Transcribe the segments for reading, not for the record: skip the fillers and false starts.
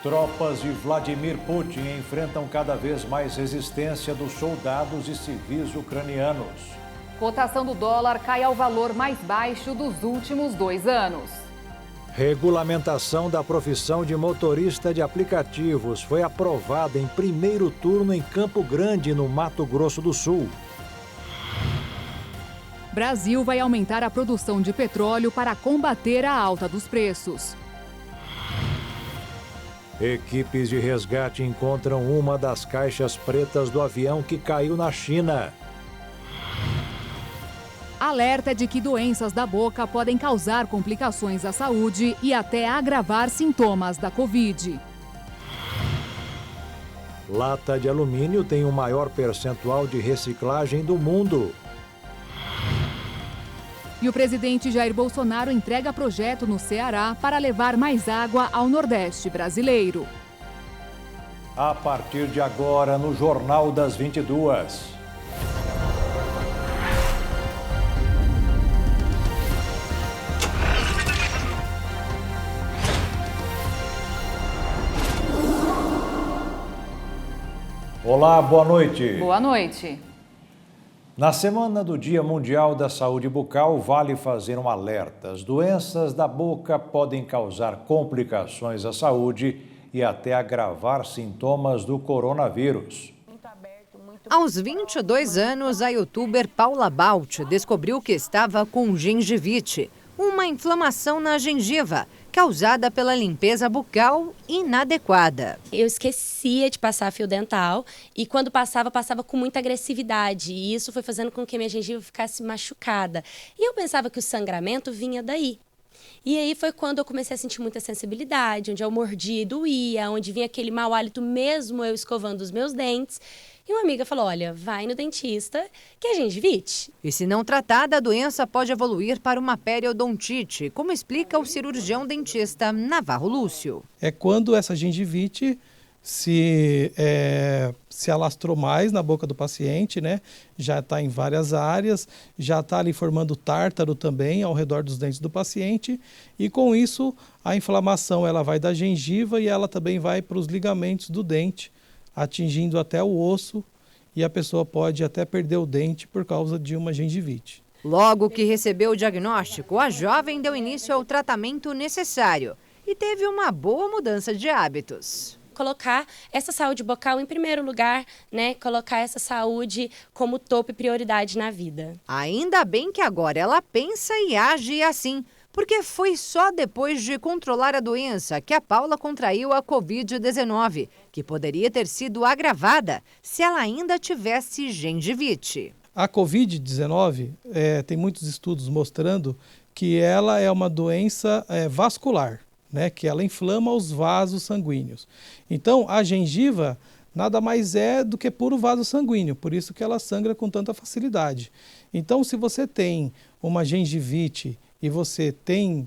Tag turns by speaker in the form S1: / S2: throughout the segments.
S1: Tropas de Vladimir Putin enfrentam cada vez mais resistência dos soldados e civis ucranianos.
S2: Cotação do dólar cai ao valor mais baixo dos últimos 2 anos.
S1: Regulamentação da profissão de motorista de aplicativos foi aprovada em primeiro turno em Campo Grande, no Mato Grosso do Sul.
S2: Brasil vai aumentar a produção de petróleo para combater a alta dos preços.
S1: Equipes de resgate encontram uma das caixas pretas do avião que caiu na China.
S2: Alerta de que doenças da boca podem causar complicações à saúde e até agravar sintomas da Covid.
S1: Lata de alumínio tem o maior percentual de reciclagem do mundo.
S2: E o presidente Jair Bolsonaro entrega projeto no Ceará para levar mais água ao Nordeste brasileiro.
S1: A partir de agora, no Jornal das 22. Olá, boa noite.
S2: Boa noite.
S1: Na semana do Dia Mundial da Saúde Bucal, vale fazer um alerta. As doenças da boca podem causar complicações à saúde e até agravar sintomas do coronavírus.
S3: Aos 22 anos, a youtuber Paula Balt descobriu que estava com gengivite, uma inflamação na gengiva, causada pela limpeza bucal inadequada.
S4: Eu esquecia de passar fio dental e quando passava com muita agressividade. E isso foi fazendo com que a minha gengiva ficasse machucada. E eu pensava que o sangramento vinha daí. E aí foi quando eu comecei a sentir muita sensibilidade, onde eu mordia e doía, onde vinha aquele mau hálito mesmo eu escovando os meus dentes. E uma amiga falou, olha, vai no dentista, que é gengivite.
S3: E se não tratada, a doença pode evoluir para uma periodontite, como explica o cirurgião dentista Navarro Lúcio.
S5: É quando essa gengivite se alastrou mais na boca do paciente, né? Já está em várias áreas, já está ali formando tártaro também ao redor dos dentes do paciente e com isso a inflamação ela vai da gengiva e ela também vai para os ligamentos do dente, atingindo até o osso e a pessoa pode até perder o dente por causa de uma gengivite.
S3: Logo que recebeu o diagnóstico, a jovem deu início ao tratamento necessário e teve uma boa mudança de hábitos.
S4: Colocar essa saúde bucal em primeiro lugar, né? Colocar essa saúde como topo e prioridade na vida.
S3: Ainda bem que agora ela pensa e age assim, porque foi só depois de controlar a doença que a Paula contraiu a Covid-19, que poderia ter sido agravada se ela ainda tivesse gengivite.
S5: A Covid-19 tem muitos estudos mostrando que ela é uma doença vascular, né, que ela inflama os vasos sanguíneos. Então, a gengiva nada mais é do que puro vaso sanguíneo, por isso que ela sangra com tanta facilidade. Então, se você tem uma gengivite e você tem,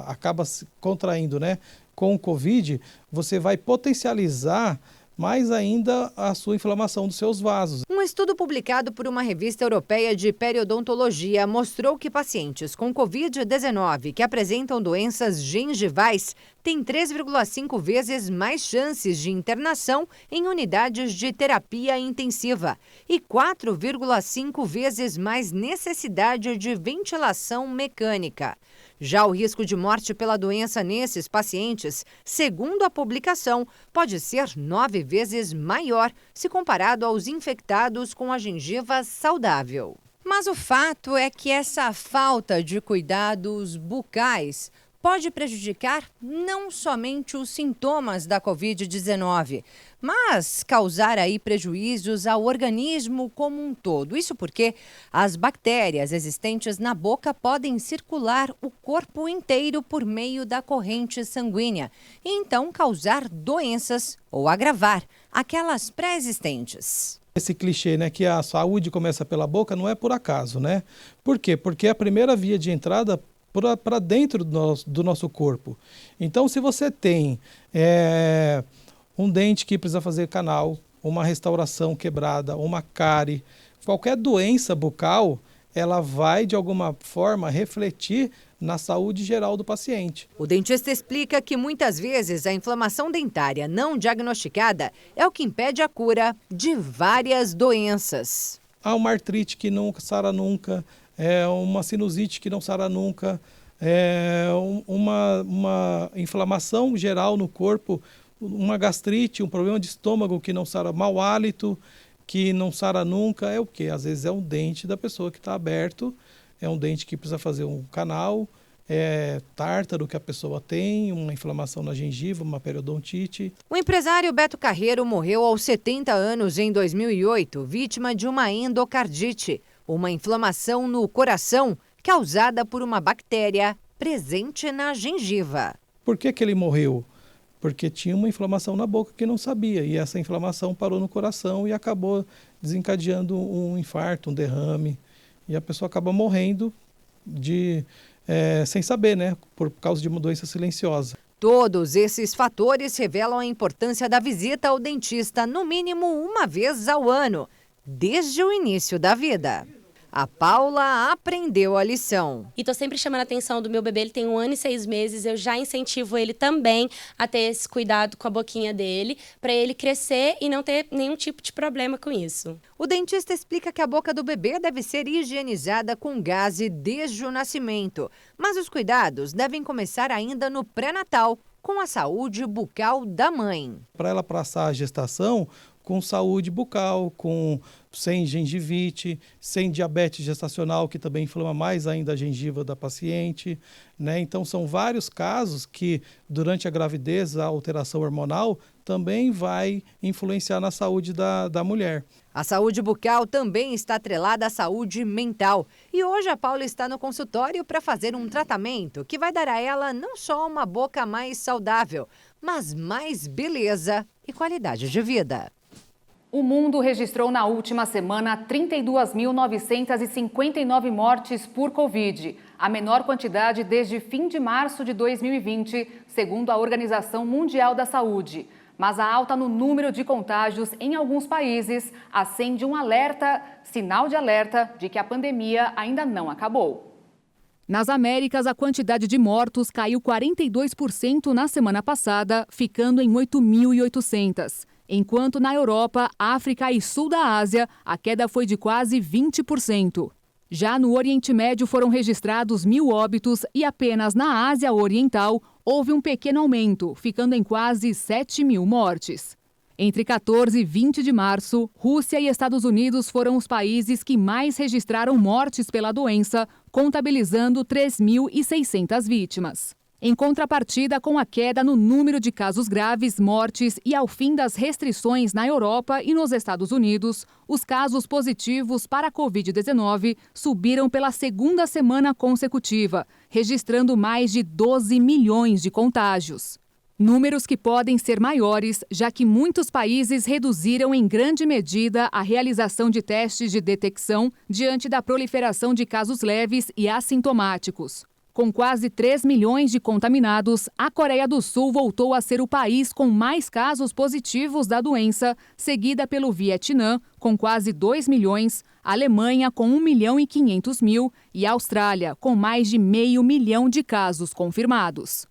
S5: acaba se contraindo, né, com o Covid, você vai potencializar mais ainda a sua inflamação dos seus vasos.
S3: Um estudo publicado por uma revista europeia de periodontologia mostrou que pacientes com Covid-19 que apresentam doenças gengivais têm 3,5 vezes mais chances de internação em unidades de terapia intensiva e 4,5 vezes mais necessidade de ventilação mecânica. Já o risco de morte pela doença nesses pacientes, segundo a publicação, pode ser 9 vezes maior se comparado aos infectados com a gengiva saudável. Mas o fato é que essa falta de cuidados bucais pode prejudicar não somente os sintomas da Covid-19, mas causar aí prejuízos ao organismo como um todo. Isso porque as bactérias existentes na boca podem circular o corpo inteiro por meio da corrente sanguínea e então causar doenças ou agravar aquelas pré-existentes.
S5: Esse clichê, né, que a saúde começa pela boca não é por acaso, né? Por quê? Porque é a primeira via de entrada para dentro do nosso corpo. Então, se você tem um dente que precisa fazer canal, uma restauração quebrada, uma cárie, qualquer doença bucal, ela vai, de alguma forma, refletir na saúde geral do paciente.
S3: O dentista explica que muitas vezes a inflamação dentária não diagnosticada é o que impede a cura de várias doenças.
S5: Há uma artrite que não sara nunca, uma sinusite que não sara nunca, uma inflamação geral no corpo, uma gastrite, um problema de estômago que não sara, mau hálito que não sara nunca, é o quê? Às vezes é um dente da pessoa que está aberto, é um dente que precisa fazer um canal, tártaro que a pessoa tem, uma inflamação na gengiva, uma periodontite.
S3: O empresário Beto Carreiro morreu aos 70 anos em 2008, vítima de uma endocardite, uma inflamação no coração causada por uma bactéria presente na gengiva.
S5: Por que ele morreu? Porque tinha uma inflamação na boca que não sabia, e essa inflamação parou no coração e acabou desencadeando um infarto, um derrame, e a pessoa acaba morrendo sem saber, né, por causa de uma doença silenciosa.
S3: Todos esses fatores revelam a importância da visita ao dentista no mínimo uma vez ao ano, desde o início da vida. A Paula aprendeu a lição.
S4: E tô sempre chamando a atenção do meu bebê, ele tem 1 ano e 6 meses, eu já incentivo ele também a ter esse cuidado com a boquinha dele, para ele crescer e não ter nenhum tipo de problema com isso.
S3: O dentista explica que a boca do bebê deve ser higienizada com gaze desde o nascimento, mas os cuidados devem começar ainda no pré-natal, com a saúde bucal da mãe.
S5: Para ela passar a gestação com saúde bucal, sem gengivite, sem diabetes gestacional, que também inflama mais ainda a gengiva da paciente, né? Então, são vários casos que, durante a gravidez, a alteração hormonal também vai influenciar na saúde da mulher.
S3: A saúde bucal também está atrelada à saúde mental. E hoje a Paula está no consultório para fazer um tratamento que vai dar a ela não só uma boca mais saudável, mas mais beleza e qualidade de vida.
S6: O mundo registrou na última semana 32.959 mortes por Covid, a menor quantidade desde fim de março de 2020, segundo a Organização Mundial da Saúde. Mas a alta no número de contágios em alguns países acende um sinal de alerta de que a pandemia ainda não acabou.
S2: Nas Américas, a quantidade de mortos caiu 42% na semana passada, ficando em 8.800. Enquanto na Europa, África e Sul da Ásia, a queda foi de quase 20%. Já no Oriente Médio foram registrados 1.000 óbitos e apenas na Ásia Oriental houve um pequeno aumento, ficando em quase 7.000 mortes. Entre 14 e 20 de março, Rússia e Estados Unidos foram os países que mais registraram mortes pela doença, contabilizando 3.600 vítimas. Em contrapartida com a queda no número de casos graves, mortes e ao fim das restrições na Europa e nos Estados Unidos, os casos positivos para a Covid-19 subiram pela segunda semana consecutiva, registrando mais de 12 milhões de contágios. Números que podem ser maiores, já que muitos países reduziram em grande medida a realização de testes de detecção diante da proliferação de casos leves e assintomáticos. Com quase 3 milhões de contaminados, a Coreia do Sul voltou a ser o país com mais casos positivos da doença, seguida pelo Vietnã, com quase 2 milhões, a Alemanha, com 1.500.000 e a Austrália, com mais de 500 mil de casos confirmados.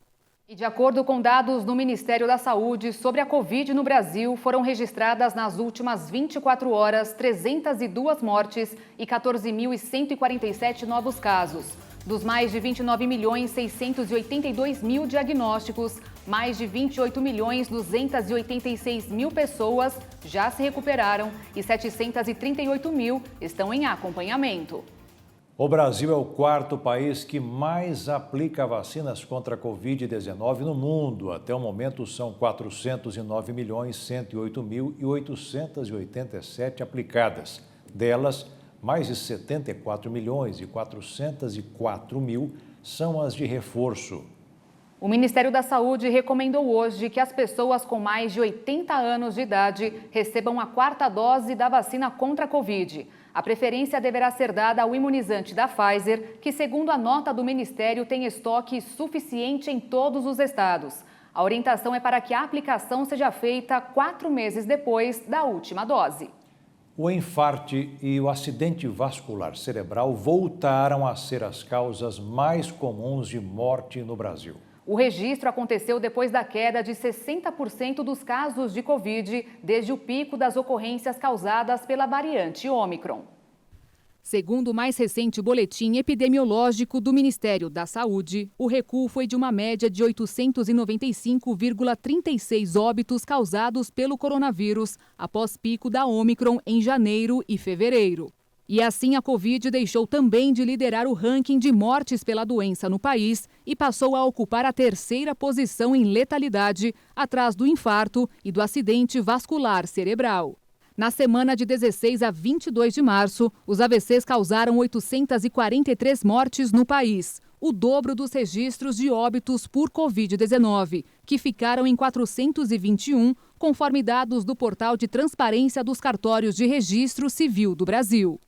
S6: E de acordo com dados do Ministério da Saúde sobre a Covid no Brasil, foram registradas nas últimas 24 horas 302 mortes e 14.147 novos casos. Dos mais de 29.682.000 diagnósticos, mais de 28.286.000 pessoas já se recuperaram e 738.000 estão em acompanhamento.
S1: O Brasil é o quarto país que mais aplica vacinas contra a Covid-19 no mundo. Até o momento, são 409.108.887 aplicadas. Delas, mais de 74.404.000 são as de reforço.
S6: O Ministério da Saúde recomendou hoje que as pessoas com mais de 80 anos de idade recebam a 4ª dose da vacina contra a Covid. A preferência deverá ser dada ao imunizante da Pfizer, que, segundo a nota do Ministério, tem estoque suficiente em todos os estados. A orientação é para que a aplicação seja feita 4 meses depois da última dose.
S1: O infarte e o acidente vascular cerebral voltaram a ser as causas mais comuns de morte no Brasil.
S6: O registro aconteceu depois da queda de 60% dos casos de Covid desde o pico das ocorrências causadas pela variante Ômicron. Segundo o mais recente boletim epidemiológico do Ministério da Saúde, o recuo foi de uma média de 895,36 óbitos causados pelo coronavírus após pico da Ômicron em janeiro e fevereiro. E assim a Covid deixou também de liderar o ranking de mortes pela doença no país e passou a ocupar a terceira posição em letalidade, atrás do infarto e do acidente vascular cerebral. Na semana de 16 a 22 de março, os AVCs causaram 843 mortes no país, o dobro dos registros de óbitos por Covid-19, que ficaram em 421, conforme dados do portal de transparência dos cartórios de registro civil do Brasil.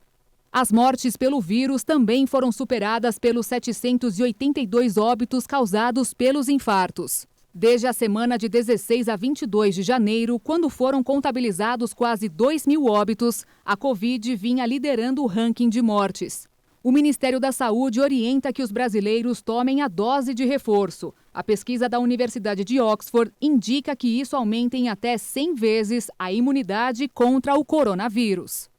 S6: As mortes pelo vírus também foram superadas pelos 782 óbitos causados pelos infartos. Desde a semana de 16 a 22 de janeiro, quando foram contabilizados quase 2.000 óbitos, a Covid vinha liderando o ranking de mortes. O Ministério da Saúde orienta que os brasileiros tomem a dose de reforço. A pesquisa da Universidade de Oxford indica que isso aumenta em até 100 vezes a imunidade contra o coronavírus.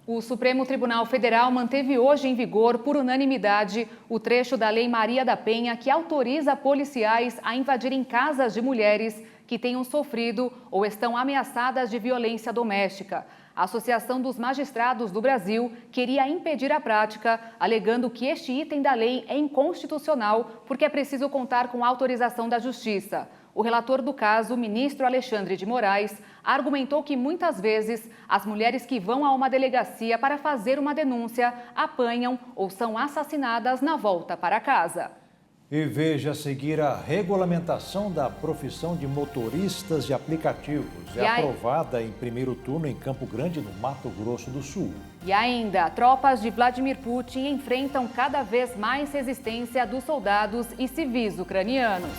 S6: O Supremo Tribunal Federal manteve hoje em vigor, por unanimidade, o trecho da Lei Maria da Penha que autoriza policiais a invadirem casas de mulheres que tenham sofrido ou estão ameaçadas de violência doméstica. A Associação dos Magistrados do Brasil queria impedir a prática, alegando que este item da lei é inconstitucional porque é preciso contar com autorização da Justiça. O relator do caso, o ministro Alexandre de Moraes, argumentou que muitas vezes as mulheres que vão a uma delegacia para fazer uma denúncia apanham ou são assassinadas na volta para casa.
S1: E veja a seguir a regulamentação da profissão de motoristas de aplicativos. É aprovada em primeiro turno em Campo Grande, no Mato Grosso do Sul.
S6: E ainda, tropas de Vladimir Putin enfrentam cada vez mais resistência dos soldados e civis ucranianos.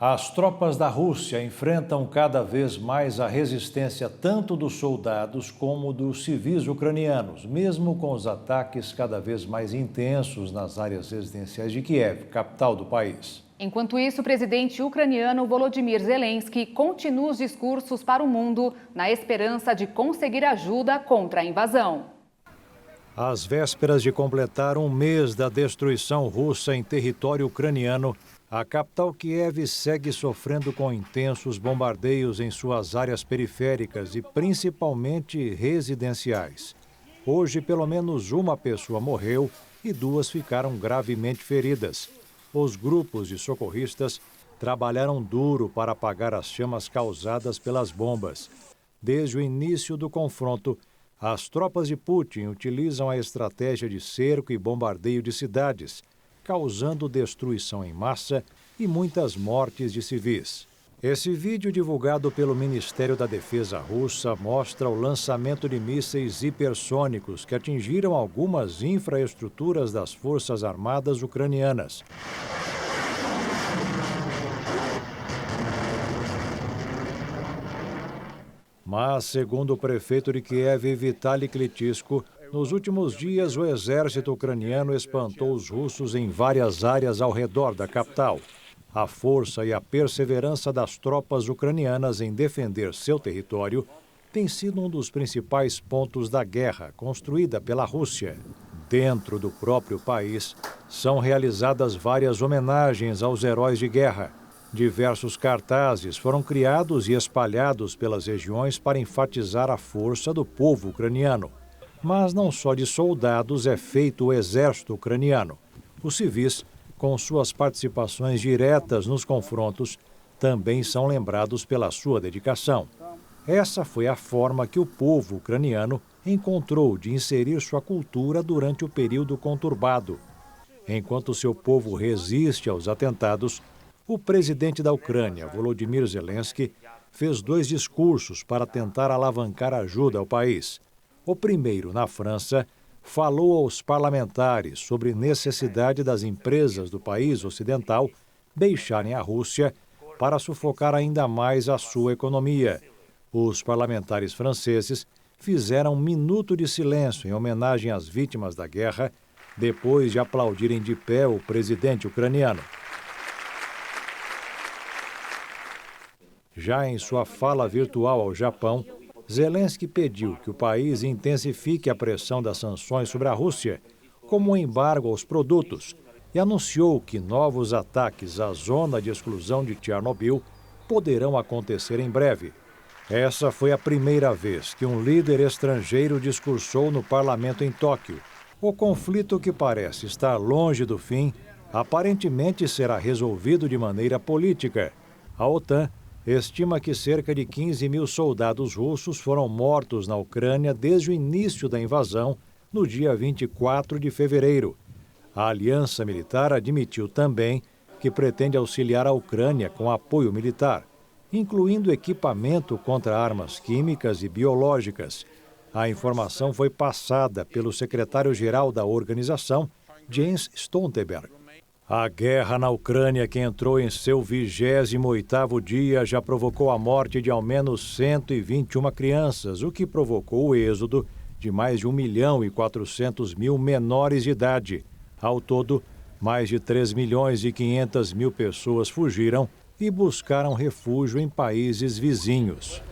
S1: As tropas da Rússia enfrentam cada vez mais a resistência tanto dos soldados como dos civis ucranianos, mesmo com os ataques cada vez mais intensos nas áreas residenciais de Kiev, capital do país.
S6: Enquanto isso, o presidente ucraniano Volodymyr Zelensky continua os discursos para o mundo na esperança de conseguir ajuda contra a invasão.
S1: Às vésperas de completar um mês da destruição russa em território ucraniano, a capital Kiev segue sofrendo com intensos bombardeios em suas áreas periféricas e principalmente residenciais. Hoje, pelo menos uma pessoa morreu e 2 ficaram gravemente feridas. Os grupos de socorristas trabalharam duro para apagar as chamas causadas pelas bombas. Desde o início do confronto, as tropas de Putin utilizam a estratégia de cerco e bombardeio de cidades, causando destruição em massa e muitas mortes de civis. Esse vídeo divulgado pelo Ministério da Defesa russa mostra o lançamento de mísseis hipersônicos que atingiram algumas infraestruturas das Forças Armadas ucranianas. Mas, segundo o prefeito de Kiev, Vitaly Klitschko, nos últimos dias o exército ucraniano espantou os russos em várias áreas ao redor da capital. A força e a perseverança das tropas ucranianas em defender seu território tem sido um dos principais pontos da guerra construída pela Rússia. Dentro do próprio país, são realizadas várias homenagens aos heróis de guerra. Diversos cartazes foram criados e espalhados pelas regiões para enfatizar a força do povo ucraniano. Mas não só de soldados é feito o exército ucraniano. Os civis, com suas participações diretas nos confrontos, também são lembrados pela sua dedicação. Essa foi a forma que o povo ucraniano encontrou de inserir sua cultura durante o período conturbado. Enquanto seu povo resiste aos atentados, o presidente da Ucrânia, Volodymyr Zelensky, fez 2 discursos para tentar alavancar ajuda ao país. O primeiro na França, falou aos parlamentares sobre necessidade das empresas do país ocidental deixarem a Rússia para sufocar ainda mais a sua economia. Os parlamentares franceses fizeram um minuto de silêncio em homenagem às vítimas da guerra, depois de aplaudirem de pé o presidente ucraniano. Já em sua fala virtual ao Japão, Zelensky pediu que o país intensifique a pressão das sanções sobre a Rússia, como um embargo aos produtos, e anunciou que novos ataques à zona de exclusão de Chernobyl poderão acontecer em breve. Essa foi a primeira vez que um líder estrangeiro discursou no parlamento em Tóquio. O conflito, que parece estar longe do fim, aparentemente será resolvido de maneira política. A OTAN estima que cerca de 15 mil soldados russos foram mortos na Ucrânia desde o início da invasão, no dia 24 de fevereiro. A aliança militar admitiu também que pretende auxiliar a Ucrânia com apoio militar, incluindo equipamento contra armas químicas e biológicas. A informação foi passada pelo secretário-geral da organização, Jens Stoltenberg. A guerra na Ucrânia, que entrou em seu 28º dia, já provocou a morte de ao menos 121 crianças, o que provocou o êxodo de mais de 1.400.000 menores de idade. Ao todo, mais de 3.500.000 pessoas fugiram e buscaram refúgio em países vizinhos.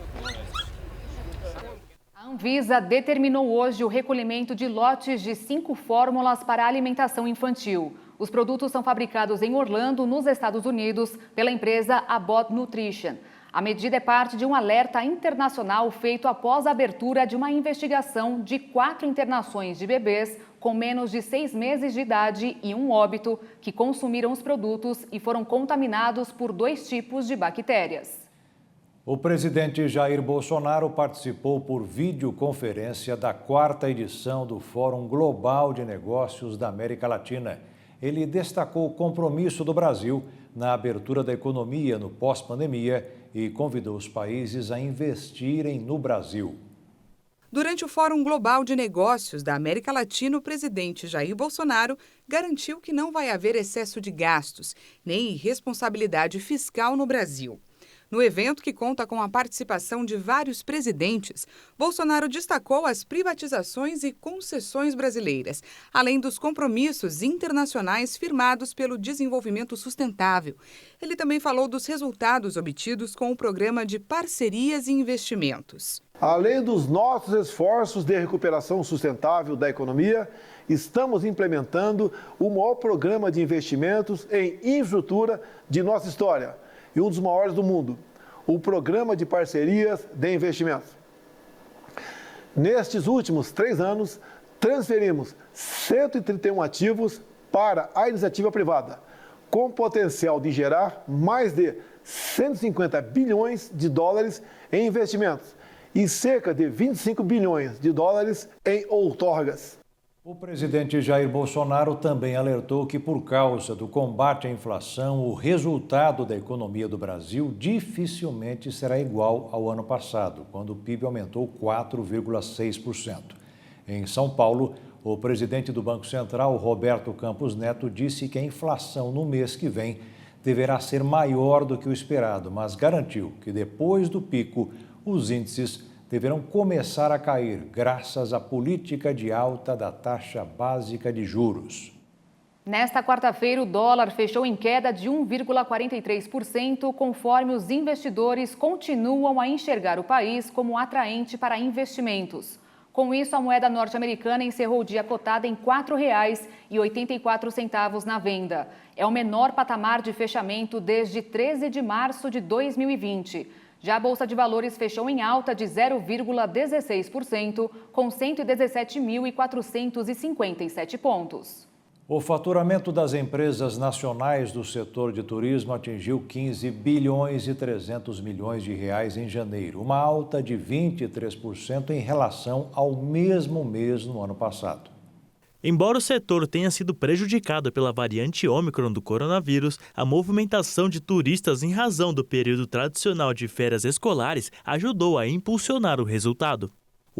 S6: A Anvisa determinou hoje o recolhimento de lotes de 5 fórmulas para alimentação infantil. Os produtos são fabricados em Orlando, nos Estados Unidos, pela empresa Abbott Nutrition. A medida é parte de um alerta internacional feito após a abertura de uma investigação de 4 internações de bebês com menos de 6 meses de idade e um óbito que consumiram os produtos e foram contaminados por 2 tipos de bactérias.
S1: O presidente Jair Bolsonaro participou por videoconferência da 4ª edição do Fórum Global de Negócios da América Latina. Ele destacou o compromisso do Brasil na abertura da economia no pós-pandemia e convidou os países a investirem no Brasil.
S7: Durante o Fórum Global de Negócios da América Latina, o presidente Jair Bolsonaro garantiu que não vai haver excesso de gastos, nem irresponsabilidade fiscal no Brasil. No evento, que conta com a participação de vários presidentes, Bolsonaro destacou as privatizações e concessões brasileiras, além dos compromissos internacionais firmados pelo desenvolvimento sustentável. Ele também falou dos resultados obtidos com o programa de parcerias e investimentos.
S8: Além dos nossos esforços de recuperação sustentável da economia, estamos implementando o maior programa de investimentos em infraestrutura de nossa história e um dos maiores do mundo, o Programa de Parcerias de Investimentos. Nestes últimos 3 anos, transferimos 131 ativos para a iniciativa privada, com potencial de gerar mais de 150 bilhões de dólares em investimentos e cerca de 25 bilhões de dólares em outorgas.
S1: O presidente Jair Bolsonaro também alertou que, por causa do combate à inflação, o resultado da economia do Brasil dificilmente será igual ao ano passado, quando o PIB aumentou 4,6%. Em São Paulo, o presidente do Banco Central, Roberto Campos Neto, disse que a inflação no mês que vem deverá ser maior do que o esperado, mas garantiu que, depois do pico, os índices deverão começar a cair graças à política de alta da taxa básica de juros.
S6: Nesta quarta-feira, o dólar fechou em queda de 1,43%, conforme os investidores continuam a enxergar o país como atraente para investimentos. Com isso, a moeda norte-americana encerrou o dia cotada em R$ 4,84 na venda. É o menor patamar de fechamento desde 13 de março de 2020. Já a Bolsa de Valores fechou em alta de 0,16%, com 117.457 pontos.
S1: O faturamento das empresas nacionais do setor de turismo atingiu 15 bilhões e 300 milhões de reais em janeiro, uma alta de 23% em relação ao mesmo mês no ano passado.
S9: Embora o setor tenha sido prejudicado pela variante Ômicron do coronavírus, a movimentação de turistas em razão do período tradicional de férias escolares ajudou a impulsionar o resultado.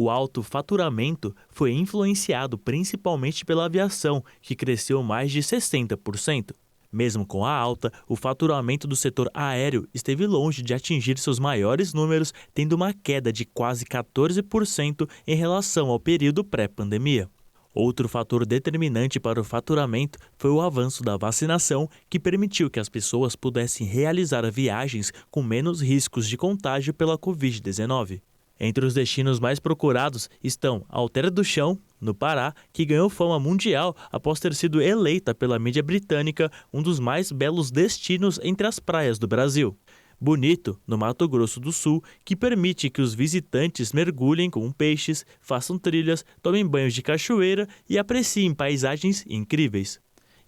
S9: O alto faturamento foi influenciado principalmente pela aviação, que cresceu mais de 60%. Mesmo com a alta, o faturamento do setor aéreo esteve longe de atingir seus maiores números, tendo uma queda de quase 14% em relação ao período pré-pandemia. Outro fator determinante para o faturamento foi o avanço da vacinação, que permitiu que as pessoas pudessem realizar viagens com menos riscos de contágio pela Covid-19. Entre os destinos mais procurados estão Alter do Chão, no Pará, que ganhou fama mundial após ter sido eleita pela mídia britânica um dos mais belos destinos entre as praias do Brasil. Bonito, no Mato Grosso do Sul, que permite que os visitantes mergulhem com peixes, façam trilhas, tomem banhos de cachoeira e apreciem paisagens incríveis.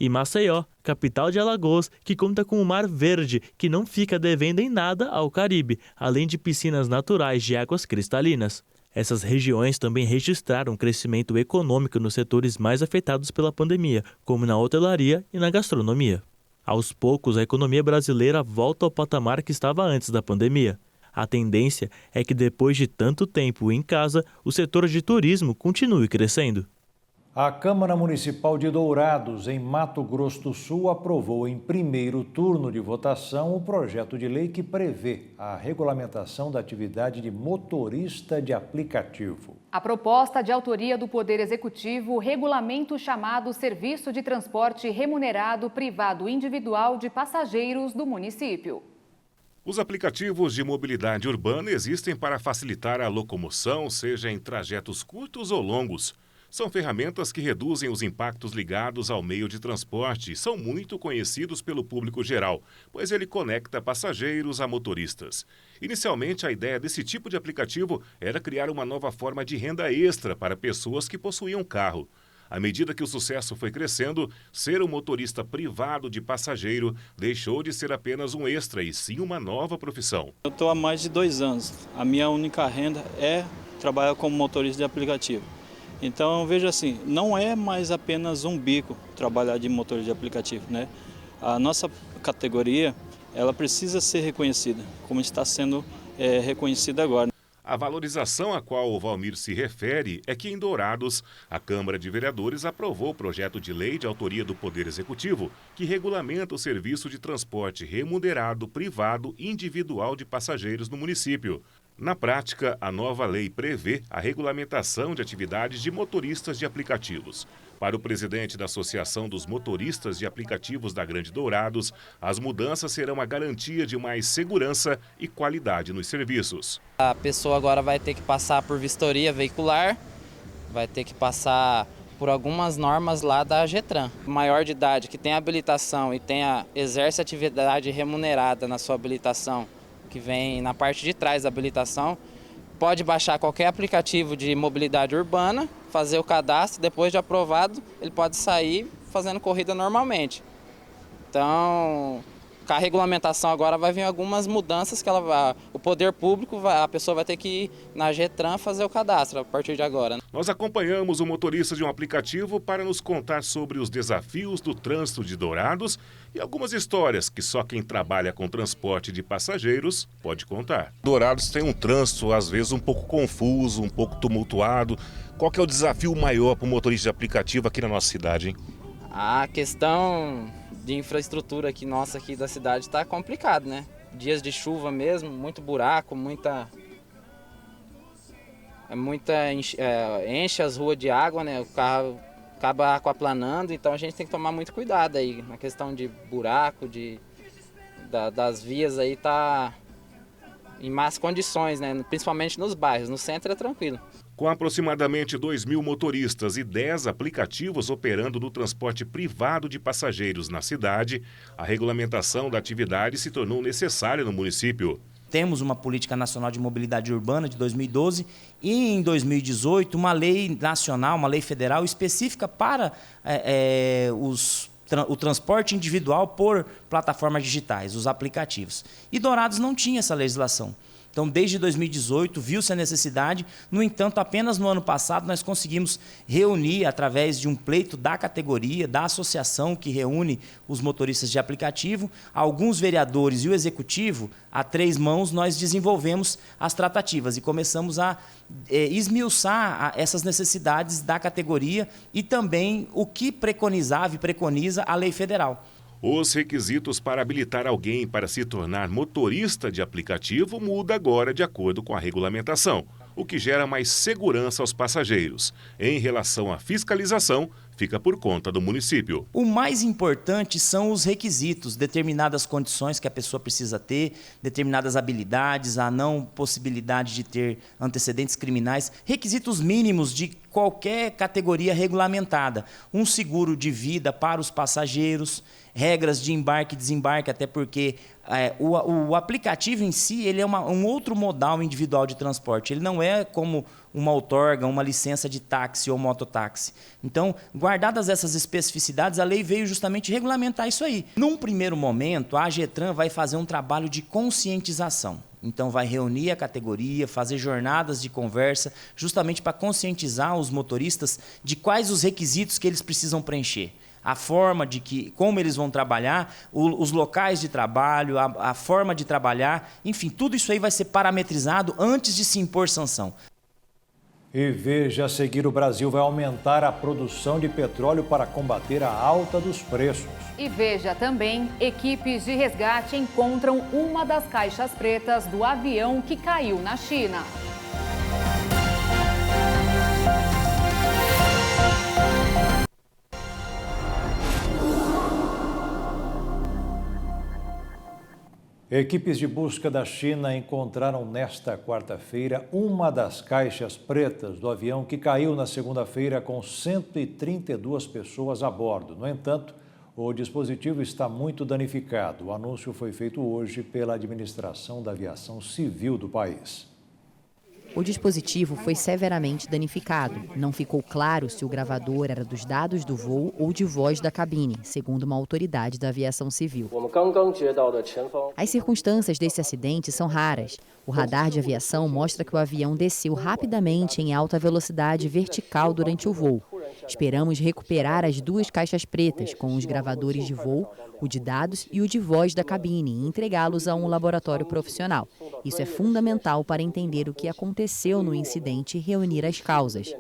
S9: E Maceió, capital de Alagoas, que conta com um mar verde que não fica devendo em nada ao Caribe, além de piscinas naturais de águas cristalinas. Essas regiões também registraram um crescimento econômico nos setores mais afetados pela pandemia, como na hotelaria e na gastronomia. Aos poucos, a economia brasileira volta ao patamar que estava antes da pandemia. A tendência é que depois de tanto tempo em casa, o setor de turismo continue crescendo.
S1: A Câmara Municipal de Dourados, em Mato Grosso do Sul, aprovou em primeiro turno de votação o projeto de lei que prevê a regulamentação da atividade de motorista de aplicativo.
S6: A proposta de autoria do Poder Executivo regulamenta o chamado Serviço de Transporte Remunerado Privado Individual de Passageiros do município.
S10: Os aplicativos de mobilidade urbana existem para facilitar a locomoção, seja em trajetos curtos ou longos. São ferramentas que reduzem os impactos ligados ao meio de transporte e são muito conhecidos pelo público geral, pois ele conecta passageiros a motoristas. Inicialmente, a ideia desse tipo de aplicativo era criar uma nova forma de renda extra para pessoas que possuíam carro. À medida que o sucesso foi crescendo, ser um motorista privado de passageiro deixou de ser apenas um extra e sim uma nova profissão.
S11: Eu estou há mais de 2 anos. A minha única renda é trabalhar como motorista de aplicativo. Então, veja assim, não é mais apenas um bico trabalhar de motorista de aplicativo, né? A nossa categoria, ela precisa ser reconhecida, como está sendo reconhecida agora.
S10: A valorização a qual o Valmir se refere é que em Dourados, a Câmara de Vereadores aprovou o projeto de lei de autoria do Poder Executivo que regulamenta o serviço de transporte remunerado privado individual de passageiros no município. Na prática, a nova lei prevê a regulamentação de atividades de motoristas de aplicativos. Para o presidente da Associação dos Motoristas de Aplicativos da Grande Dourados, as mudanças serão a garantia de mais segurança e qualidade nos serviços.
S12: A pessoa agora vai ter que passar por vistoria veicular, vai ter que passar por algumas normas lá da AGETRAN. O maior de idade que tem habilitação e exerce atividade remunerada na sua habilitação, que vem na parte de trás da habilitação, pode baixar qualquer aplicativo de mobilidade urbana, fazer o cadastro, depois de aprovado, ele pode sair fazendo corrida normalmente. Então, com a regulamentação agora vai vir algumas mudanças que o poder público, a pessoa vai ter que ir na GETRAN fazer o cadastro a partir de agora.
S10: Nós acompanhamos o motorista de um aplicativo para nos contar sobre os desafios do trânsito de Dourados e algumas histórias que só quem trabalha com transporte de passageiros pode contar. Dourados tem um trânsito às vezes um pouco confuso, um pouco tumultuado. Qual que é o desafio maior para o motorista de aplicativo aqui na nossa cidade, hein? A
S12: questão de infraestrutura aqui nossa aqui da cidade está complicado, né? Dias de chuva mesmo, muito buraco, enche as ruas de água, né? O carro acaba aquaplanando, então a gente tem que tomar muito cuidado aí na questão de buraco, das vias aí tá em más condições, né? Principalmente nos bairros, no centro é tranquilo. Com aproximadamente 2.000 motoristas e 10 aplicativos operando no transporte privado de passageiros na cidade, a regulamentação da atividade se tornou necessária no município.
S13: Temos uma política nacional de mobilidade urbana de 2012 e em 2018 uma lei nacional, uma lei federal específica para o transporte individual por plataformas digitais, os aplicativos. E Dourados não tinha essa legislação. Então, desde 2018, viu-se a necessidade. No entanto, apenas no ano passado, nós conseguimos reunir, através de um pleito da categoria, da associação que reúne os motoristas de aplicativo, alguns vereadores e o executivo, a 3 mãos, nós desenvolvemos as tratativas e começamos a esmiuçar essas necessidades da categoria e também o que preconizava e preconiza a lei federal.
S10: Os requisitos para habilitar alguém para se tornar motorista de aplicativo muda agora de acordo com a regulamentação, o que gera mais segurança aos passageiros. Em relação à fiscalização, fica por conta do município.
S13: O mais importante são os requisitos, determinadas condições que a pessoa precisa ter, determinadas habilidades, a não possibilidade de ter antecedentes criminais, requisitos mínimos de qualquer categoria regulamentada. Um seguro de vida para os passageiros, regras de embarque e desembarque, até porque o aplicativo em si ele é um outro modal individual de transporte. Ele não é como uma outorga, uma licença de táxi ou mototáxi. Então, guardadas essas especificidades, a lei veio justamente regulamentar isso aí. Num primeiro momento, a AGETRAN vai fazer um trabalho de conscientização. Então, vai reunir a categoria, fazer jornadas de conversa, justamente para conscientizar os motoristas de quais os requisitos que eles precisam preencher. A forma como eles vão trabalhar, os locais de trabalho, a forma de trabalhar, enfim, tudo isso aí vai ser parametrizado antes de se impor sanção.
S1: E veja a seguir, o Brasil vai aumentar a produção de petróleo para combater a alta dos preços.
S6: E veja também, equipes de resgate encontram uma das caixas pretas do avião que caiu na China.
S1: Equipes de busca da China encontraram nesta quarta-feira uma das caixas pretas do avião que caiu na segunda-feira com 132 pessoas a bordo. No entanto, o dispositivo está muito danificado. O anúncio foi feito hoje pela Administração da Aviação Civil do país.
S14: O dispositivo foi severamente danificado. Não ficou claro se o gravador era dos dados do voo ou de voz da cabine, segundo uma autoridade da aviação civil. As circunstâncias desse acidente são raras. O radar de aviação mostra que o avião desceu rapidamente em alta velocidade vertical durante o voo. Esperamos recuperar as 2 caixas pretas, com os gravadores de voo, o de dados e o de voz da cabine, e entregá-los a um laboratório profissional. Isso é fundamental para entender o que aconteceu no incidente e reunir as causas.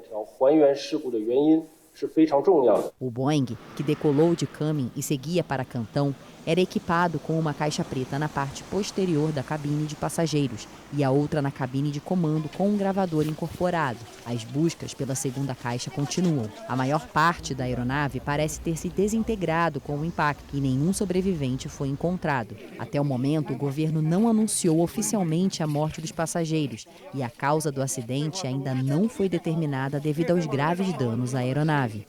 S14: O Boeing, que decolou de Kunming e seguia para Cantão, era equipado com uma caixa preta na parte posterior da cabine de passageiros e a outra na cabine de comando com um gravador incorporado. As buscas pela segunda caixa continuam. A maior parte da aeronave parece ter se desintegrado com o impacto e nenhum sobrevivente foi encontrado. Até o momento, o governo não anunciou oficialmente a morte dos passageiros e a causa do acidente ainda não foi determinada devido aos graves danos à aeronave.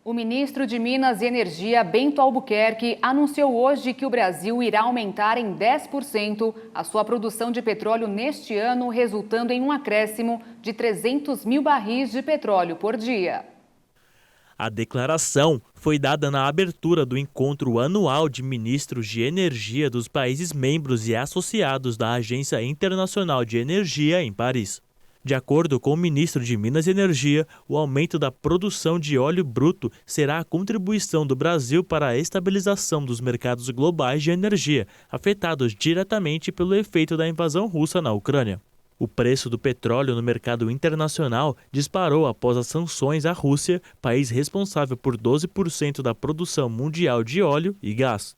S6: O ministro de Minas e Energia, Bento Albuquerque, anunciou hoje que o Brasil irá aumentar em 10% a sua produção de petróleo neste ano, resultando em um acréscimo de 300 mil barris de petróleo por dia.
S9: A declaração foi dada na abertura do encontro anual de ministros de energia dos países membros e associados da Agência Internacional de Energia em Paris. De acordo com o ministro de Minas e Energia, o aumento da produção de óleo bruto será a contribuição do Brasil para a estabilização dos mercados globais de energia, afetados diretamente pelo efeito da invasão russa na Ucrânia. O preço do petróleo no mercado internacional disparou após as sanções à Rússia, país responsável por 12% da produção mundial de óleo e gás.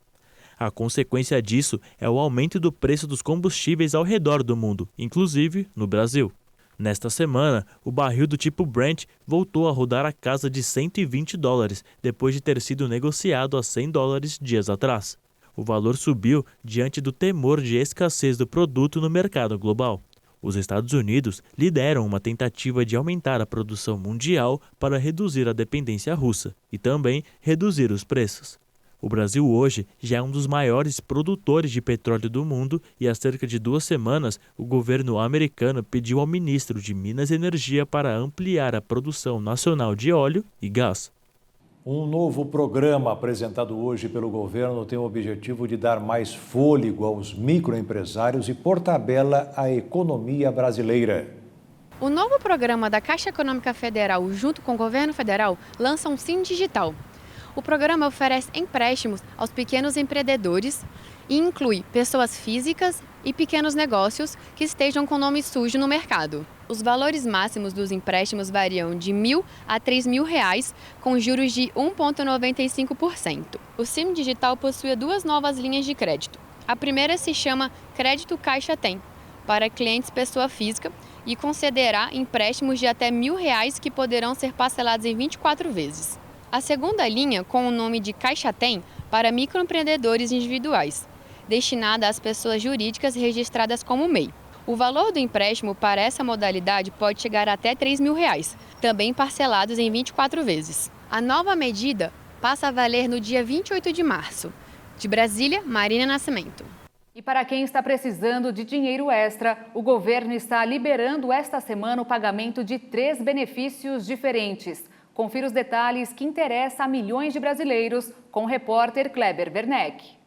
S9: A consequência disso é o aumento do preço dos combustíveis ao redor do mundo, inclusive no Brasil. Nesta semana, o barril do tipo Brent voltou a rodar a casa de $120, depois de ter sido negociado a $100 dias atrás. O valor subiu diante do temor de escassez do produto no mercado global. Os Estados Unidos lideram uma tentativa de aumentar a produção mundial para reduzir a dependência russa e também reduzir os preços. O Brasil hoje já é um dos maiores produtores de petróleo do mundo e há cerca de 2 semanas o governo americano pediu ao ministro de Minas e Energia para ampliar a produção nacional de óleo e gás.
S1: Um novo programa apresentado hoje pelo governo tem o objetivo de dar mais fôlego aos microempresários e, por tabela, à economia brasileira.
S15: O novo programa da Caixa Econômica Federal, junto com o governo federal, lança um Sim Digital. O programa oferece empréstimos aos pequenos empreendedores e inclui pessoas físicas e pequenos negócios que estejam com nome sujo no mercado. Os valores máximos dos empréstimos variam de R$1.000 a R$3.000, com juros de 1,95%. O Sim Digital possui 2 novas linhas de crédito. A primeira se chama Crédito Caixa Tem, para clientes pessoa física, e concederá empréstimos de até R$1.000 que poderão ser parcelados em 24 vezes. A segunda linha, com o nome de Caixa Tem, para microempreendedores individuais, destinada às pessoas jurídicas registradas como MEI. O valor do empréstimo para essa modalidade pode chegar até R$3.000, também parcelados em 24 vezes. A nova medida passa a valer no dia 28 de março. De Brasília, Marina Nascimento.
S6: E para quem está precisando de dinheiro extra, o governo está liberando esta semana o pagamento de 3 benefícios diferentes. Confira os detalhes que interessam a milhões de brasileiros com o repórter Kleber Werneck.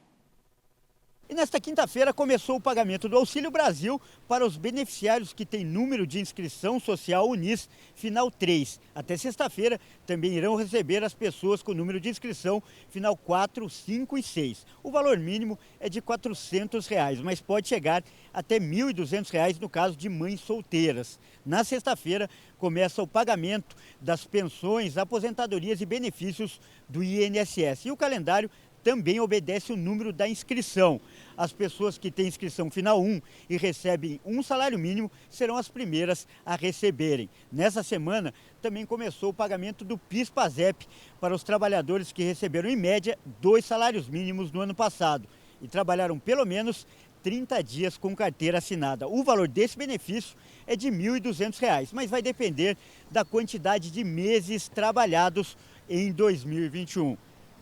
S16: E nesta quinta-feira começou o pagamento do Auxílio Brasil para os beneficiários que têm número de inscrição social UNIS final 3. Até sexta-feira também irão receber as pessoas com número de inscrição final 4, 5 e 6. O valor mínimo é de R$400, mas pode chegar até R$1.200 no caso de mães solteiras. Na sexta-feira começa o pagamento das pensões, aposentadorias e benefícios do INSS. E o calendário também obedece o número da inscrição. As pessoas que têm inscrição final 1 e recebem um salário mínimo serão as primeiras a receberem. Nessa semana também começou o pagamento do PIS/PASEP para os trabalhadores que receberam em média 2 salários mínimos no ano passado e trabalharam pelo menos 30 dias com carteira assinada. O valor desse benefício é de R$1.200, mas vai depender da quantidade de meses trabalhados em 2021.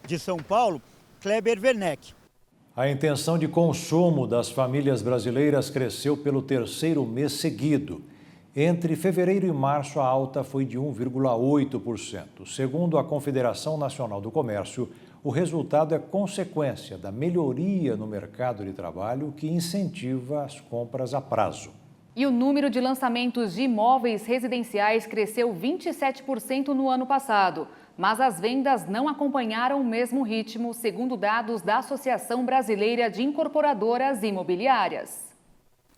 S16: De São Paulo, Kleber Werneck.
S1: A intenção de consumo das famílias brasileiras cresceu pelo 3º mês seguido. Entre fevereiro e março, a alta foi de 1,8%. Segundo a Confederação Nacional do Comércio, o resultado é consequência da melhoria no mercado de trabalho que incentiva as compras a prazo.
S6: E o número de lançamentos de imóveis residenciais cresceu 27% no ano passado. Mas as vendas não acompanharam o mesmo ritmo, segundo dados da Associação Brasileira de Incorporadoras Imobiliárias.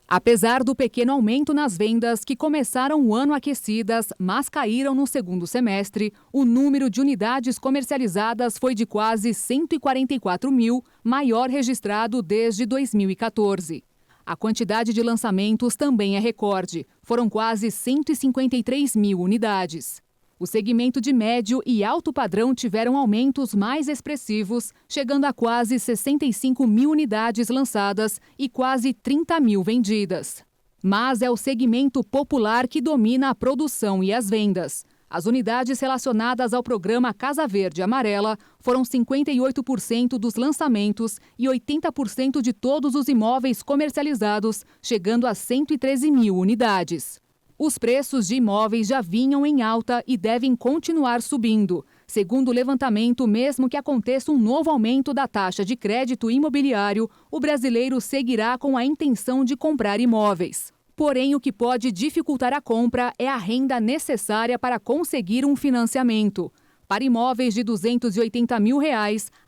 S2: Apesar do pequeno aumento nas vendas, que começaram o ano aquecidas, mas caíram no segundo semestre, o número de unidades comercializadas foi de quase 144 mil, maior registrado desde 2014. A quantidade de lançamentos também é recorde, foram quase 153 mil unidades. O segmento de médio e alto padrão tiveram aumentos mais expressivos, chegando a quase 65 mil unidades lançadas e quase 30 mil vendidas. Mas é o segmento popular que domina a produção e as vendas. As unidades relacionadas ao programa Casa Verde Amarela foram 58% dos lançamentos e 80% de todos os imóveis comercializados, chegando a 113 mil unidades. Os preços de imóveis já vinham em alta e devem continuar subindo. Segundo o levantamento, mesmo que aconteça um novo aumento da taxa de crédito imobiliário, o brasileiro seguirá com a intenção de comprar imóveis. Porém, o que pode dificultar a compra é a renda necessária para conseguir um financiamento. Para imóveis de R$280 mil,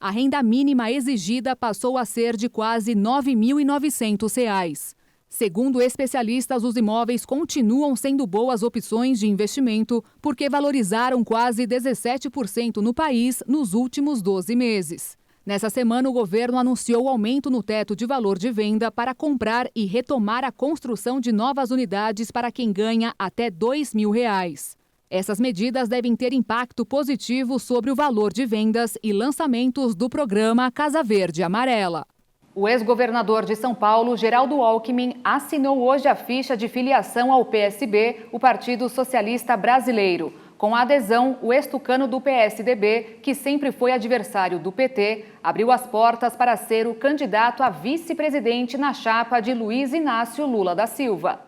S2: a renda mínima exigida passou a ser de quase R$ 9.900. Segundo especialistas, os imóveis continuam sendo boas opções de investimento porque valorizaram quase 17% no país nos últimos 12 meses. Nessa semana, o governo anunciou o aumento no teto de valor de venda para comprar e retomar a construção de novas unidades para quem ganha até R$ 2.000. Essas medidas devem ter impacto positivo sobre o valor de vendas e lançamentos do programa Casa Verde Amarela.
S6: O ex-governador de São Paulo, Geraldo Alckmin, assinou hoje a ficha de filiação ao PSB, o Partido Socialista Brasileiro. Com a adesão, o ex-tucano do PSDB, que sempre foi adversário do PT, abriu as portas para ser o candidato a vice-presidente na chapa de Luiz Inácio Lula da Silva.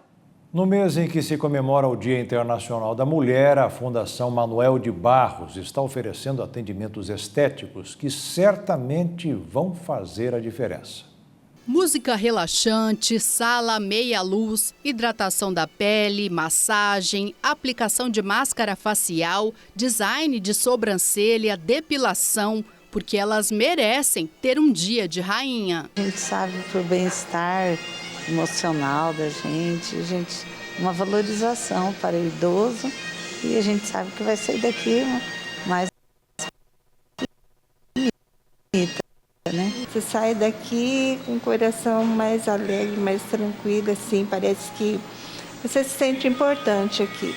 S1: No mês em que se comemora o Dia Internacional da Mulher, a Fundação Manuel de Barros está oferecendo atendimentos estéticos que certamente vão fazer a diferença.
S17: Música relaxante, sala meia-luz, hidratação da pele, massagem, aplicação de máscara facial, design de sobrancelha, depilação, porque elas merecem ter um dia de rainha.
S18: A gente sabe pro bem-estar emocional da gente, uma valorização para o idoso, e a gente sabe que vai sair daqui mais bonita, né? Você sai daqui com o coração mais alegre, mais tranquilo, assim, parece que você se sente importante aqui.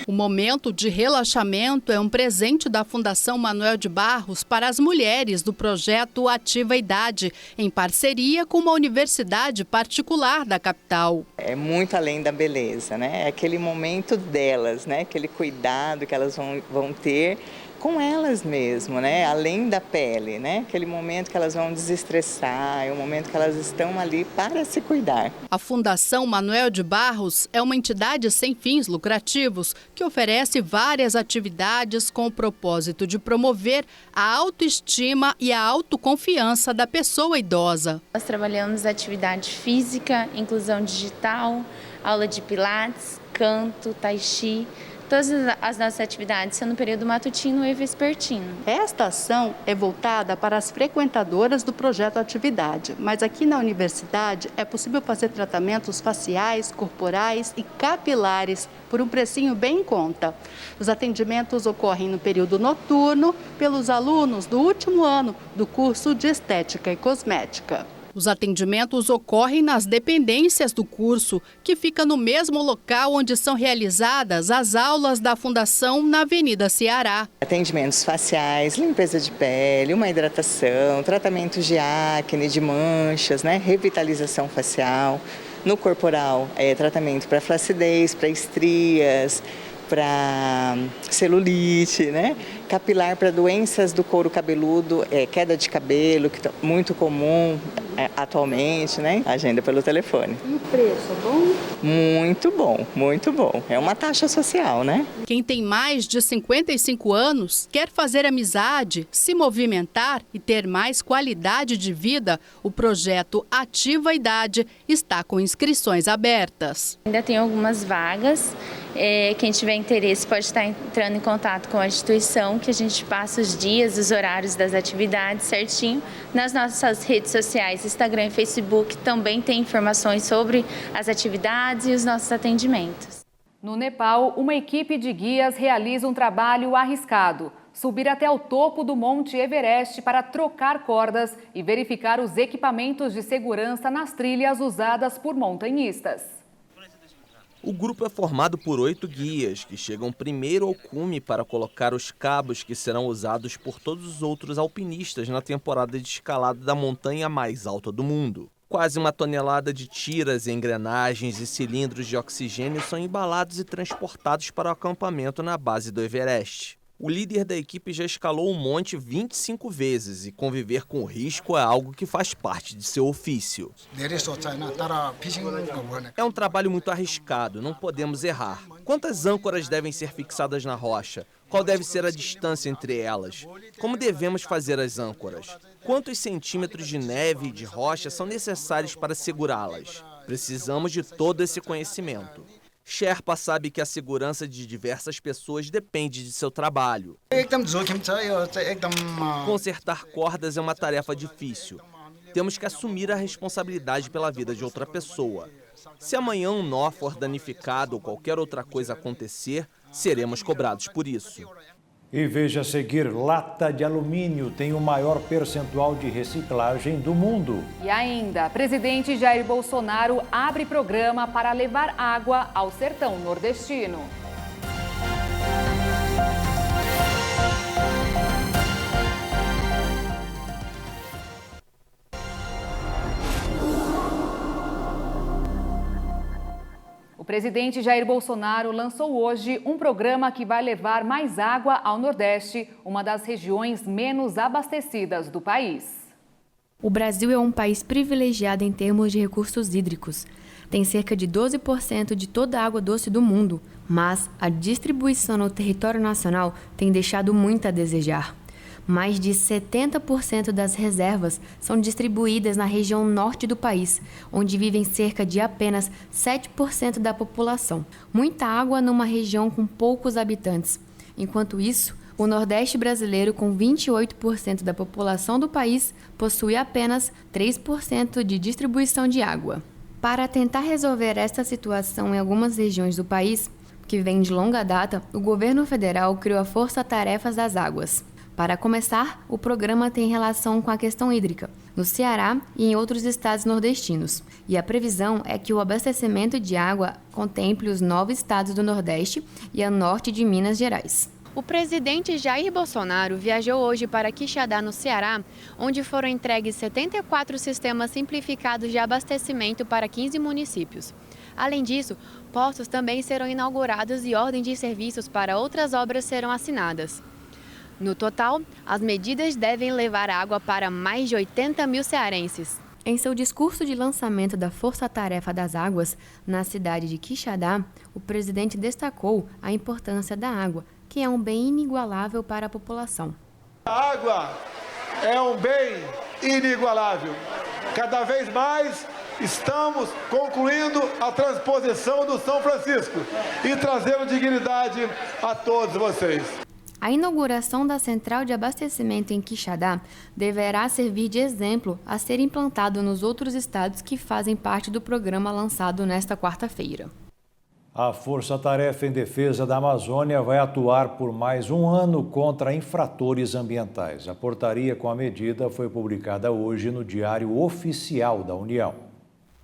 S17: O momento de relaxamento é um presente da Fundação Manuel de Barros para as mulheres do projeto Ativa Idade, em parceria com uma universidade particular da capital.
S19: É muito além da beleza, né? É aquele momento delas, né? Aquele cuidado que elas vão ter com elas mesmo, né? Além da pele, né? Aquele momento que elas vão desestressar, é o momento que elas estão ali para se cuidar.
S17: A Fundação Manuel de Barros é uma entidade sem fins lucrativos que oferece várias atividades com o propósito de promover a autoestima e a autoconfiança da pessoa idosa.
S20: Nós trabalhamos atividade física, inclusão digital, aula de pilates, canto, tai chi. Todas as nossas atividades são no período matutino e vespertino.
S17: Esta ação é voltada para as frequentadoras do projeto Atividade, mas aqui na universidade é possível fazer tratamentos faciais, corporais e capilares por um precinho bem em conta. Os atendimentos ocorrem no período noturno pelos alunos do último ano do curso de Estética e Cosmética. Os atendimentos ocorrem nas dependências do curso, que fica no mesmo local onde são realizadas as aulas da Fundação na Avenida Ceará.
S19: Atendimentos faciais, limpeza de pele, uma hidratação, tratamentos de acne, de manchas, né? Revitalização facial. No corporal, tratamento para flacidez, para estrias, para celulite, né? Capilar para doenças do couro cabeludo, queda de cabelo, que é muito comum atualmente, né? Agenda pelo telefone.
S17: E o preço é bom?
S19: Muito bom, muito bom. É uma taxa social, né?
S17: Quem tem mais de 55 anos, quer fazer amizade, se movimentar e ter mais qualidade de vida, o projeto Ativa Idade está com inscrições abertas.
S20: Ainda tem algumas vagas. Quem tiver interesse pode estar entrando em contato com a instituição, que a gente passa os dias, os horários das atividades certinho. Nas nossas redes sociais, Instagram e Facebook, também tem informações sobre as atividades e os nossos atendimentos.
S6: No Nepal, uma equipe de guias realiza um trabalho arriscado: subir até o topo do Monte Everest para trocar cordas e verificar os equipamentos de segurança nas trilhas usadas por montanhistas.
S21: O grupo é formado por 8 guias, que chegam primeiro ao cume para colocar os cabos que serão usados por todos os outros alpinistas na temporada de escalada da montanha mais alta do mundo. Quase 1 tonelada de tiras, engrenagens e cilindros de oxigênio são embalados e transportados para o acampamento na base do Everest. O líder da equipe já escalou o monte 25 vezes e conviver com o risco é algo que faz parte de seu ofício. É um trabalho muito arriscado, não podemos errar. Quantas âncoras devem ser fixadas na rocha? Qual deve ser a distância entre elas? Como devemos fazer as âncoras? Quantos centímetros de neve e de rocha são necessários para segurá-las? Precisamos de todo esse conhecimento. Sherpa sabe que a segurança de diversas pessoas depende de seu trabalho. Consertar cordas é uma tarefa difícil. Temos que assumir a responsabilidade pela vida de outra pessoa. Se amanhã um nó for danificado ou qualquer outra coisa acontecer, seremos cobrados por isso.
S1: E veja a seguir, lata de alumínio tem o maior percentual de reciclagem do mundo.
S6: E ainda, presidente Jair Bolsonaro abre programa para levar água ao sertão nordestino. O presidente Jair Bolsonaro lançou hoje um programa que vai levar mais água ao Nordeste, uma das regiões menos abastecidas do país.
S22: O Brasil é um país privilegiado em termos de recursos hídricos,
S15: tem cerca de 12% de toda a água doce do mundo, mas a distribuição no território nacional tem deixado muito a desejar. Mais de 70% das reservas são distribuídas na região norte do país, onde vivem cerca de apenas 7% da população. Muita água numa região com poucos habitantes. Enquanto isso, o Nordeste brasileiro, com 28% da população do país, possui apenas 3% de distribuição de água. Para tentar resolver esta situação em algumas regiões do país, que vem de longa data, o governo federal criou a Força Tarefas das Águas. Para começar, o programa tem relação com a questão hídrica, no Ceará e em outros estados nordestinos. E a previsão é que o abastecimento de água contemple os 9 estados do Nordeste e a norte de Minas Gerais. O presidente Jair Bolsonaro viajou hoje para Quixadá, no Ceará, onde foram entregues 74 sistemas simplificados de abastecimento para 15 municípios. Além disso, postos também serão inaugurados e ordens de serviços para outras obras serão assinadas. No total, as medidas devem levar água para mais de 80 mil cearenses. Em seu discurso de lançamento da Força Tarefa das Águas, na cidade de Quixadá, o presidente destacou a importância da água, que é um bem inigualável para a população.
S8: A água é um bem inigualável. Cada vez mais estamos concluindo a transposição do São Francisco e trazendo dignidade a todos vocês.
S15: A inauguração da central de abastecimento em Quixadá deverá servir de exemplo a ser implantado nos outros estados que fazem parte do programa lançado nesta quarta-feira.
S1: A Força Tarefa em Defesa da Amazônia vai atuar por mais um ano contra infratores ambientais. A portaria com a medida foi publicada hoje no Diário Oficial da União.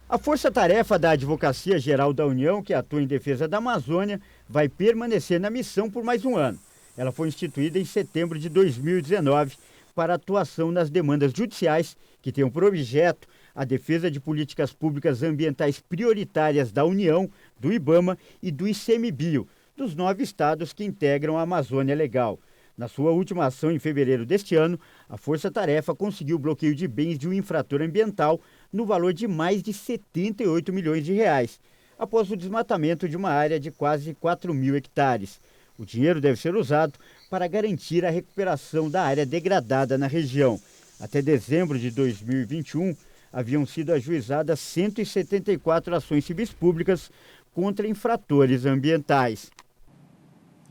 S16: A Força Tarefa da Advocacia Geral da União, que atua em defesa da Amazônia, vai permanecer na missão por mais um ano. Ela foi instituída em setembro de 2019 para atuação nas demandas judiciais que têm por objeto a defesa de políticas públicas ambientais prioritárias da União, do IBAMA e do ICMBio, dos 9 estados que integram a Amazônia Legal. Na sua última ação em fevereiro deste ano, a Força Tarefa conseguiu o bloqueio de bens de um infrator ambiental no valor de mais de 78 milhões de reais, após o desmatamento de uma área de quase 4 mil hectares. O dinheiro deve ser usado para garantir a recuperação da área degradada na região. Até dezembro de 2021, haviam sido ajuizadas 174 ações civis públicas contra infratores ambientais.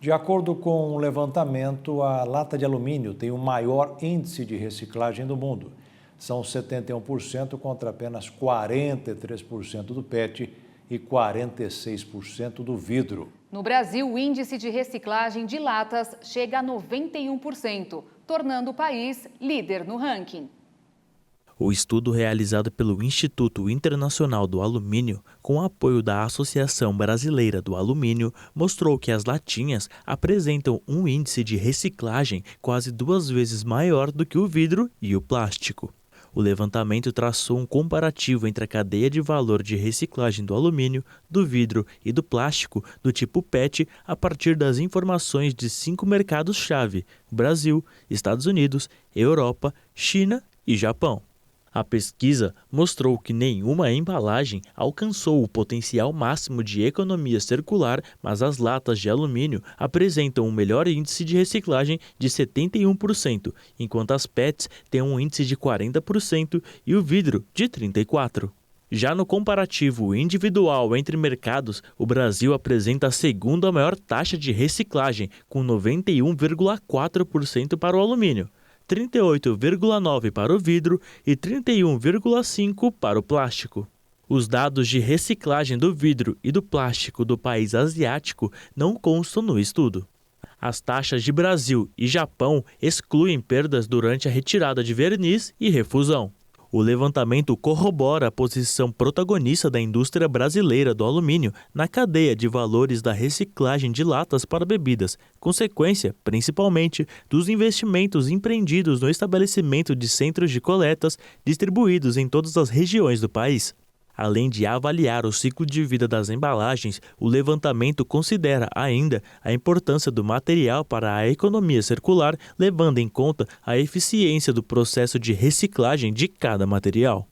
S1: De acordo com um levantamento, a lata de alumínio tem o maior índice de reciclagem do mundo. São 71% contra apenas 43% do PET e 46% do vidro.
S6: No Brasil, o índice de reciclagem de latas chega a 91%, tornando o país líder no ranking.
S9: O estudo realizado pelo Instituto Internacional do Alumínio, com apoio da Associação Brasileira do Alumínio, mostrou que as latinhas apresentam um índice de reciclagem quase 2 vezes maior do que o vidro e o plástico. O levantamento traçou um comparativo entre a cadeia de valor de reciclagem do alumínio, do vidro e do plástico do tipo PET a partir das informações de 5 mercados-chave: Brasil, Estados Unidos, Europa, China e Japão. A pesquisa mostrou que nenhuma embalagem alcançou o potencial máximo de economia circular, mas as latas de alumínio apresentam um melhor índice de reciclagem de 71%, enquanto as PETs têm um índice de 40% e o vidro de 34%. Já no comparativo individual entre mercados, o Brasil apresenta a segunda maior taxa de reciclagem, com 91,4% para o alumínio, 38,9% para o vidro e 31,5% para o plástico. Os dados de reciclagem do vidro e do plástico do país asiático não constam no estudo. As taxas de Brasil e Japão excluem perdas durante a retirada de verniz e refusão. O levantamento corrobora a posição protagonista da indústria brasileira do alumínio na cadeia de valores da reciclagem de latas para bebidas, consequência, principalmente, dos investimentos empreendidos no estabelecimento de centros de coletas distribuídos em todas as regiões do país. Além de avaliar o ciclo de vida das embalagens, o levantamento considera ainda a importância do material para a economia circular, levando em conta a eficiência do processo de reciclagem de cada material.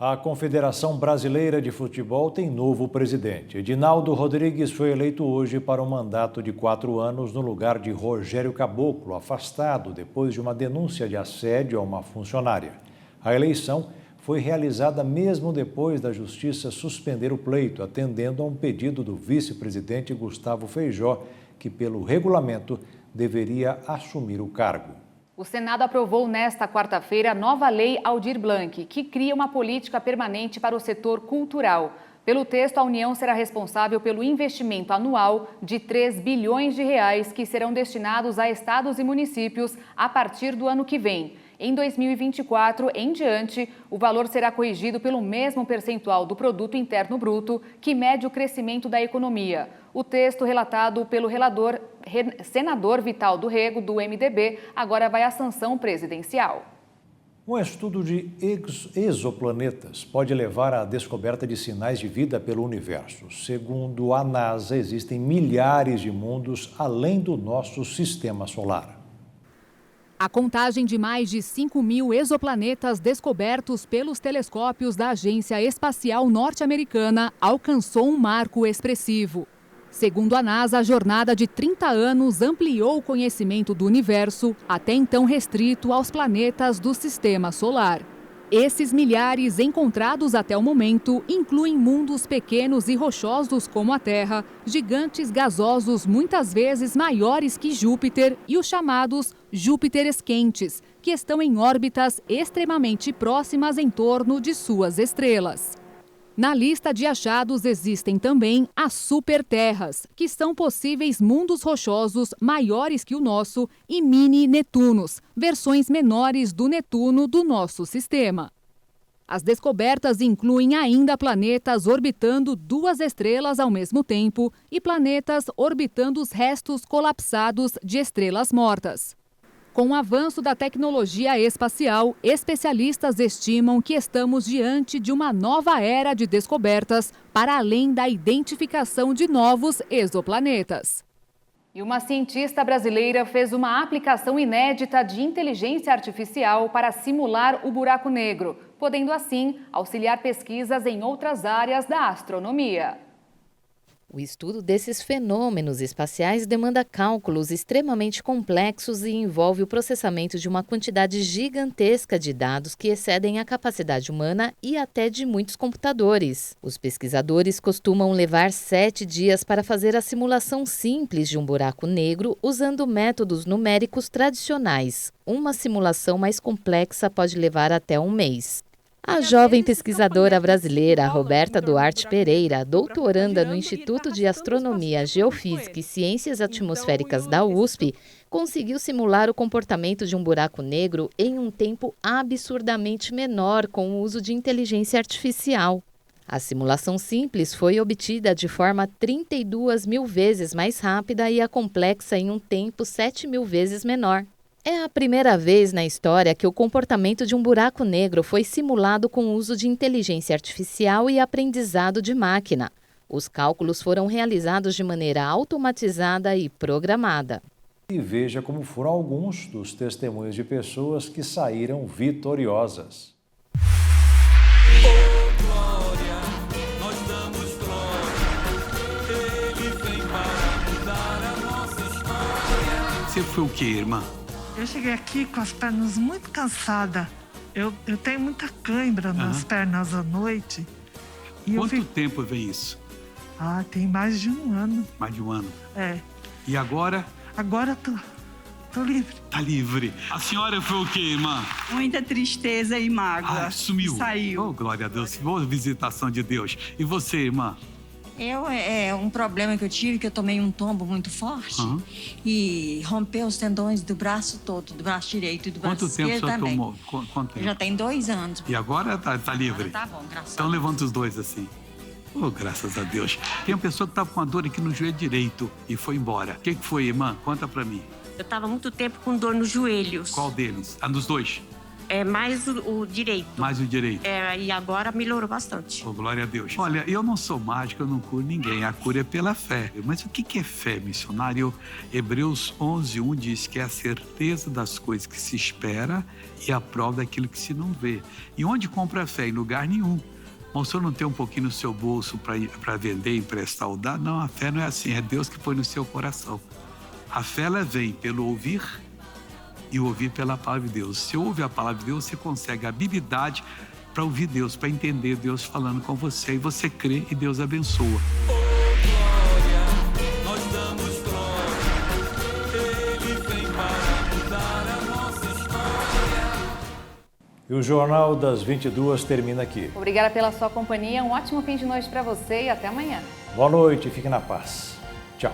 S1: A Confederação Brasileira de Futebol tem novo presidente. Edinaldo Rodrigues foi eleito hoje para um mandato de 4 anos no lugar de Rogério Caboclo, afastado depois de uma denúncia de assédio a uma funcionária. A eleição foi realizada mesmo depois da Justiça suspender o pleito, atendendo a um pedido do vice-presidente Gustavo Feijó, que pelo regulamento deveria assumir o cargo.
S6: O Senado aprovou nesta quarta-feira a nova lei Aldir Blanc, que cria uma política permanente para o setor cultural. Pelo texto, a União será responsável pelo investimento anual de 3 bilhões de reais que serão destinados a estados e municípios a partir do ano que vem. Em 2024 em diante, o valor será corrigido pelo mesmo percentual do Produto Interno Bruto, que mede o crescimento da economia. O texto relatado pelo senador Vital do Rego, do MDB, agora vai à sanção presidencial.
S1: Um estudo de exoplanetas pode levar à descoberta de sinais de vida pelo universo. Segundo a NASA, existem milhares de mundos além do nosso sistema solar.
S2: A contagem de mais de 5.000 exoplanetas descobertos pelos telescópios da Agência Espacial Norte-Americana alcançou um marco expressivo. Segundo a NASA, a jornada de 30 anos ampliou o conhecimento do universo, até então restrito aos planetas do sistema solar. Esses milhares encontrados até o momento incluem mundos pequenos e rochosos como a Terra, gigantes gasosos muitas vezes maiores que Júpiter e os chamados Júpiteres quentes, que estão em órbitas extremamente próximas em torno de suas estrelas. Na lista de achados existem também as superterras, que são possíveis mundos rochosos maiores que o nosso, e mini-Netunos, versões menores do Netuno do nosso sistema. As descobertas incluem ainda planetas orbitando 2 estrelas ao mesmo tempo e planetas orbitando os restos colapsados de estrelas mortas. Com o avanço da tecnologia espacial, especialistas estimam que estamos diante de uma nova era de descobertas para além da identificação de novos exoplanetas.
S6: E uma cientista brasileira fez uma aplicação inédita de inteligência artificial para simular o buraco negro, podendo assim auxiliar pesquisas em outras áreas da astronomia.
S4: O estudo desses fenômenos espaciais demanda cálculos extremamente complexos e envolve o processamento de uma quantidade gigantesca de dados que excedem a capacidade humana e até de muitos computadores. Os pesquisadores costumam levar 7 dias para fazer a simulação simples de um buraco negro usando métodos numéricos tradicionais. Uma simulação mais complexa pode levar até 1 mês. A jovem pesquisadora brasileira Roberta Duarte Pereira, doutoranda no Instituto de Astronomia, Geofísica e Ciências Atmosféricas da USP, conseguiu simular o comportamento de um buraco negro em um tempo absurdamente menor com o uso de inteligência artificial. A simulação simples foi obtida de forma 32.000 vezes mais rápida e a complexa em um tempo 7.000 vezes menor. É a primeira vez na história que o comportamento de um buraco negro foi simulado com o uso de inteligência artificial e aprendizado de máquina. Os cálculos foram realizados de maneira automatizada e programada.
S1: E veja como foram alguns dos testemunhos de pessoas que saíram vitoriosas.
S22: Você foi o quê, irmã?
S23: Eu cheguei aqui com as pernas muito cansadas. Eu tenho muita cãibra nas pernas à noite. E
S22: Quanto tempo vem isso?
S23: Tem mais de 1 ano.
S22: Mais de 1 ano?
S23: É.
S22: E agora?
S23: Agora tô livre.
S22: Tá livre. A senhora foi o quê, irmã?
S24: Muita tristeza e mágoa.
S22: Sumiu.
S24: Saiu.
S22: Oh, glória a Deus. Boa visitação de Deus. E você, irmã?
S24: Um problema que eu tive, que eu tomei um tombo muito forte e rompeu os tendões do braço todo, do braço direito e do braço esquerdo também.
S22: Quanto tempo tomou? Quanto tempo?
S24: Já tem 2 anos.
S22: E agora tá livre?
S24: Tá bom, graças a Deus.
S22: Então levanta os dois assim. Oh, graças a Deus. Tem uma pessoa que estava com a dor aqui no joelho direito e foi embora. O que foi, irmã? Conta pra mim.
S24: Eu estava muito tempo com dor nos joelhos.
S22: Qual deles? Nos dois?
S3: É mais o direito.
S22: Mais o direito.
S3: E agora melhorou bastante.
S22: Oh, glória a Deus. Olha, eu não sou mágico, eu não curo ninguém. A cura é pela fé. Mas o que é fé, missionário? Hebreus 11:1 diz que é a certeza das coisas que se espera e a prova daquilo que se não vê. E onde compra a fé? Em lugar nenhum. Mas o senhor não tem um pouquinho no seu bolso para vender, emprestar ou dar? Não, a fé não é assim. É Deus que põe no seu coração. A fé, ela vem pelo ouvir e ouvir pela palavra de Deus. Se ouve a palavra de Deus, você consegue a habilidade para ouvir Deus, para entender Deus falando com você. E você crê e Deus abençoa.
S5: Nós damos glória, Ele vem para mudar a nossa história.
S1: E o Jornal das 22 termina aqui.
S6: Obrigada pela sua companhia, um ótimo fim de noite para você e até amanhã.
S1: Boa noite, fique na paz. Tchau.